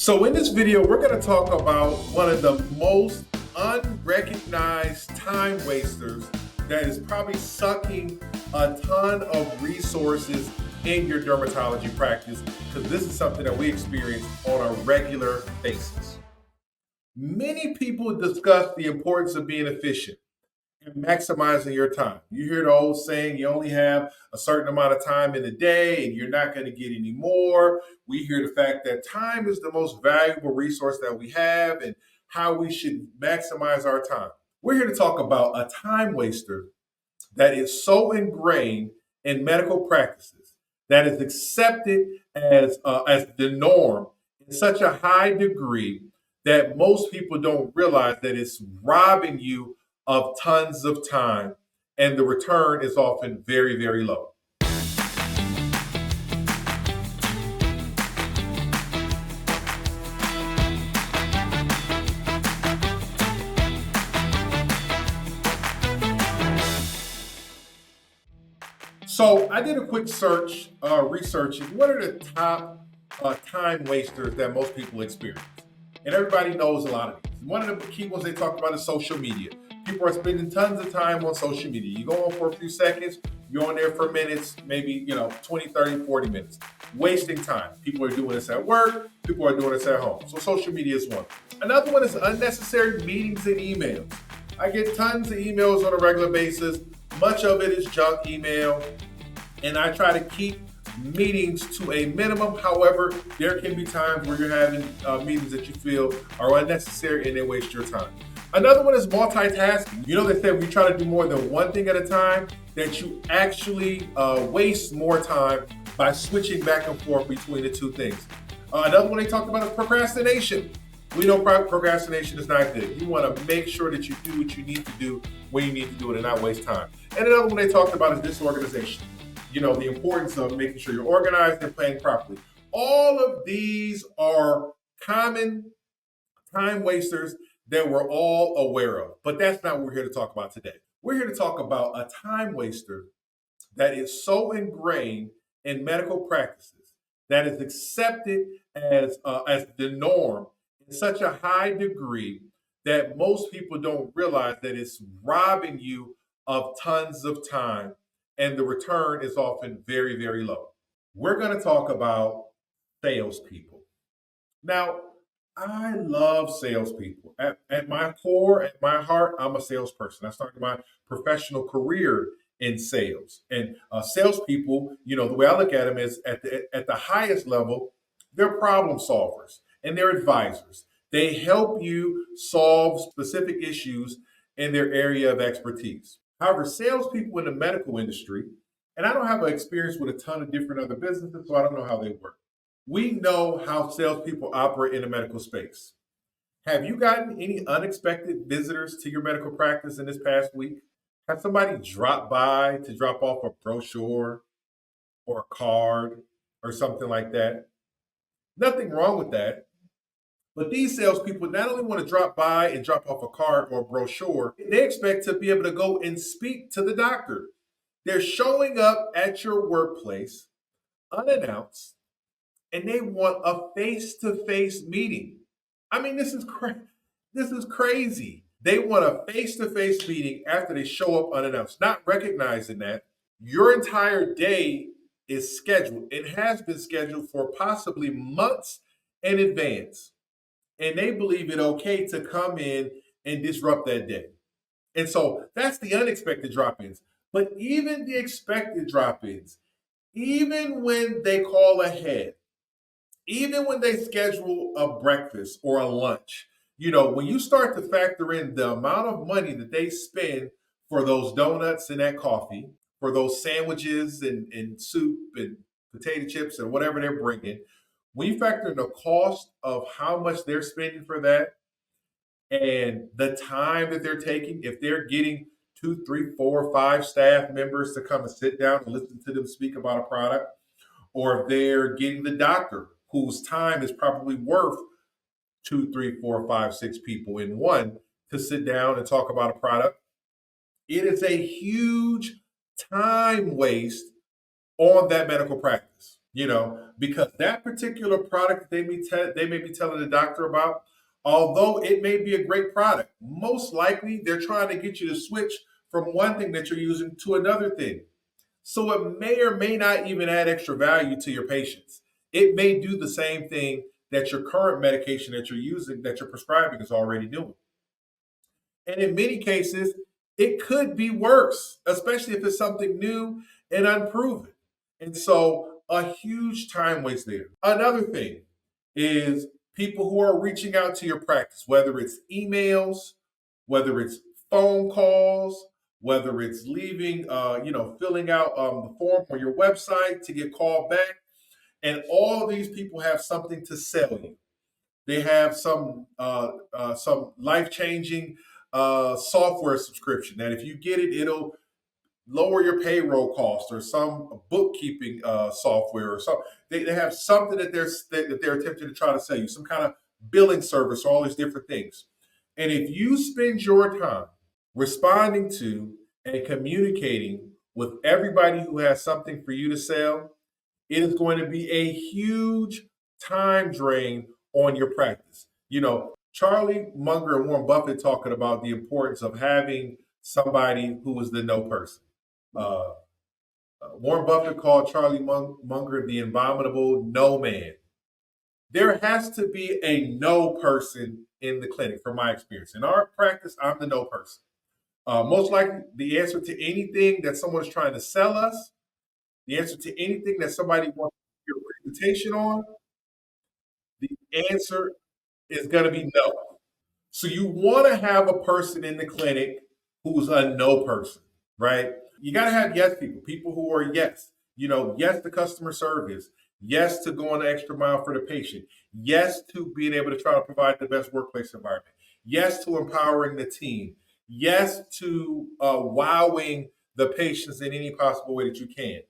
So in this video, we're going to talk about one of the most unrecognized time wasters that is probably sucking a ton of resources in your dermatology practice, because this is something that we experience on a regular basis. Many people discuss the importance of being efficient and maximizing your time. You hear the old saying, you only have a certain amount of time in a day and you're not going to get any more. We hear the fact that time is the most valuable resource that we have and how we should maximize our time. We're here to talk about a time waster that is so ingrained in medical practices that is accepted as the norm in such a high degree that most people don't realize that it's robbing you of tons of time, and the return is often very, very low. So I did a quick search, researching what are the top time wasters that most people experience. And everybody knows a lot of these. One of the key ones they talk about is social media. People are spending tons of time on social media. You go on for a few seconds, you're on there for minutes, maybe 20, 30, 40 minutes. Wasting time. People are doing this at work, people are doing this at home. So social media is one. Another one is unnecessary meetings and emails. I get tons of emails on a regular basis. Much of it is junk email, and I try to keep meetings to a minimum. However, there can be times where you're having meetings that you feel are unnecessary and they waste your time. Another one is multitasking. They say when you try to do more than one thing at a time, that you actually waste more time by switching back and forth between the two things. Another one they talk about is procrastination. We know procrastination is not good. You want to make sure that you do what you need to do when you need to do it and not waste time. And another one they talked about is disorganization. The importance of making sure you're organized and planning properly. All of these are common time wasters that we're all aware of, but that's not what we're here to talk about today. We're here to talk about a time waster that is so ingrained in medical practices that is accepted as the norm in such a high degree that most people don't realize that it's robbing you of tons of time, and the return is often very, very low. We're going to talk about salespeople. Now, I love salespeople. At my core, at my heart, I'm a salesperson. I started my professional career in sales. And salespeople, the way I look at them is at the highest level, they're problem solvers and they're advisors. They help you solve specific issues in their area of expertise. However, salespeople in the medical industry, and I don't have an experience with a ton of different other businesses, so I don't know how they work. We know how salespeople operate in the medical space. Have you gotten any unexpected visitors to your medical practice in this past week? Have somebody drop by to drop off a brochure or a card or something like that? Nothing wrong with that. But these salespeople not only want to drop by and drop off a card or a brochure, they expect to be able to go and speak to the doctor. They're showing up at your workplace unannounced, and they want a face-to-face meeting. I mean, this is crazy. They want a face-to-face meeting after they show up unannounced, not recognizing that your entire day is scheduled. It has been scheduled for possibly months in advance. And they believe it okay to come in and disrupt that day. And so that's the unexpected drop-ins. But even the expected drop-ins, even when they call ahead, even when they schedule a breakfast or a lunch, when you start to factor in the amount of money that they spend for those donuts and that coffee, for those sandwiches and soup and potato chips and whatever they're bringing, when you factor in the cost of how much they're spending for that and the time that they're taking, if they're getting 2, 3, 4, 5 staff members to come and sit down and listen to them speak about a product, or if they're getting the doctor whose time is probably worth 2, 3, 4, 5, 6 people in one to sit down and talk about a product, it is a huge time waste on that medical practice. because that particular product that they may be telling the doctor about, although it may be a great product, most likely they're trying to get you to switch from one thing that you're using to another thing. So it may or may not even add extra value to your patients. It may do the same thing that your current medication that you're using, that you're prescribing, is already doing. And in many cases, it could be worse, especially if it's something new and unproven. And so a huge time waste there. Another thing is people who are reaching out to your practice, whether it's emails, whether it's phone calls, whether it's leaving, filling out the form on your website to get called back. And all of these people have something to sell you. They have some life changing software subscription that if you get it, it'll lower your payroll cost, or some bookkeeping software, or something. They have something that they're attempting to try to sell you, some kind of billing service, all these different things. And if you spend your time responding to and communicating with everybody who has something for you to sell, it is going to be a huge time drain on your practice. Charlie Munger and Warren Buffett talking about the importance of having somebody who is the no person. Uh, Warren Buffett called Charlie Munger the abominable no man. There has to be a no person in the clinic, from my experience. In our practice, I'm the no person. Most likely, the answer to anything that someone is trying to sell us, the answer to anything that somebody wants your presentation on, the answer is going to be no. So you want to have a person in the clinic who's a no person, right? You got to have yes people, people who are yes. Yes to customer service, yes to going the extra mile for the patient, yes to being able to try to provide the best workplace environment, yes to empowering the team, yes to wowing the patients in any possible way that you can.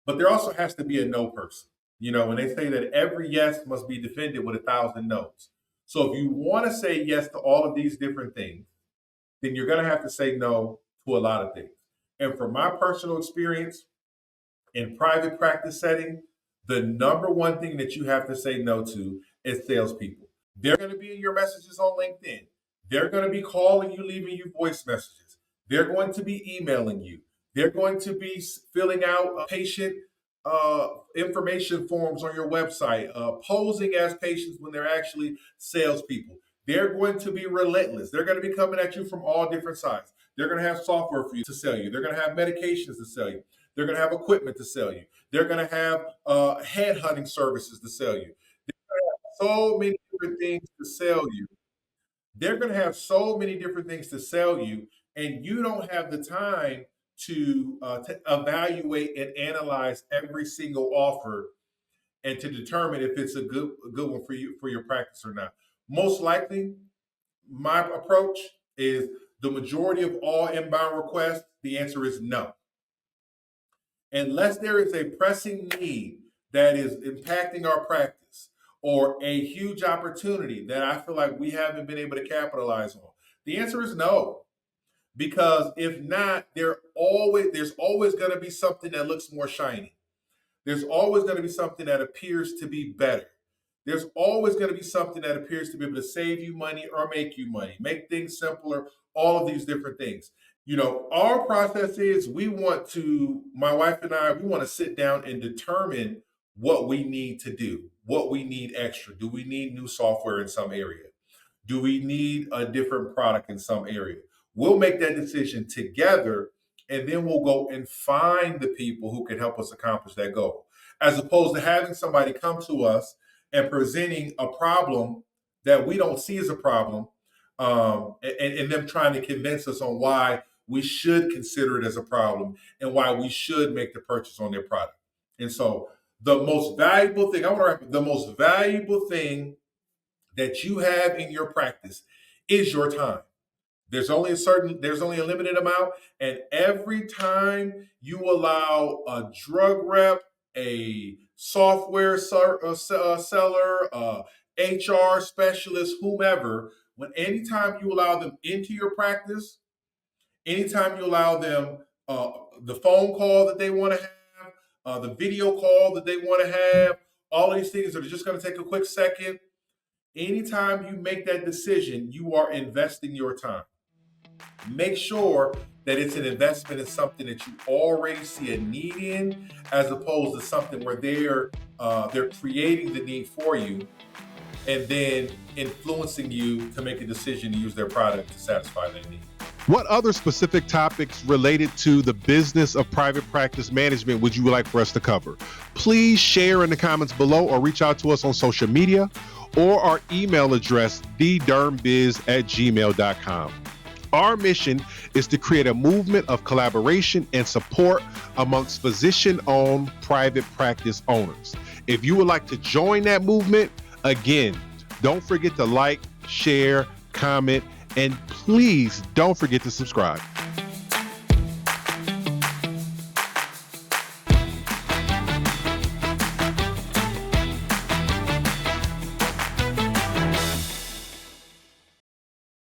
But there also has to be a no person. When they say that every yes must be defended with 1,000 no's. So if you want to say yes to all of these different things, then you're going to have to say no to a lot of things. And from my personal experience in private practice setting, the number one thing that you have to say no to is salespeople. They're going to be in your messages on LinkedIn. They're going to be calling you, leaving you voice messages. They're going to be emailing you. They're going to be filling out patient information forms on your website, posing as patients when they're actually salespeople. They're going to be relentless. They're going to be coming at you from all different sides. They're going to have software for you to sell you. They're going to have medications to sell you. They're going to have equipment to sell you. They're going to have headhunting services to sell you. So many different things to sell you. They're going to have so many different things to sell you, and you don't have the time to evaluate and analyze every single offer and to determine if it's a good one for you, for your practice, or not. Most likely, my approach is the majority of all inbound requests. The answer is no, unless there is a pressing need that is impacting our practice, or a huge opportunity that I feel like we haven't been able to capitalize on. The answer is no. Because if not, there's always going to be something that looks more shiny. There's always going to be something that appears to be better. There's always going to be something that appears to be able to save you money or make you money, make things simpler, all of these different things. Our process is, my wife and I, we want to sit down and determine what we need to do, what we need extra. Do we need new software in some area? Do we need a different product in some area? We'll make that decision together, and then we'll go and find the people who can help us accomplish that goal. As opposed to having somebody come to us and presenting a problem that we don't see as a problem, and them trying to convince us on why we should consider it as a problem and why we should make the purchase on their product. And so, the most valuable thing that you have in your practice is your time. There's only a limited amount, and every time you allow a drug rep, a software seller, HR specialist, whomever, anytime you allow them into your practice, anytime you allow them the phone call that they want to have, the video call that they want to have, all of these things that are just going to take a quick second. Anytime you make that decision, you are investing your time. Make sure that it's an investment in something that you already see a need in, as opposed to something where they're creating the need for you and then influencing you to make a decision to use their product to satisfy their need. What other specific topics related to the business of private practice management would you like for us to cover? Please share in the comments below or reach out to us on social media or our email address, thedermbiz@gmail.com. Our mission is to create a movement of collaboration and support amongst physician-owned private practice owners. If you would like to join that movement, again, don't forget to like, share, comment, and please don't forget to subscribe.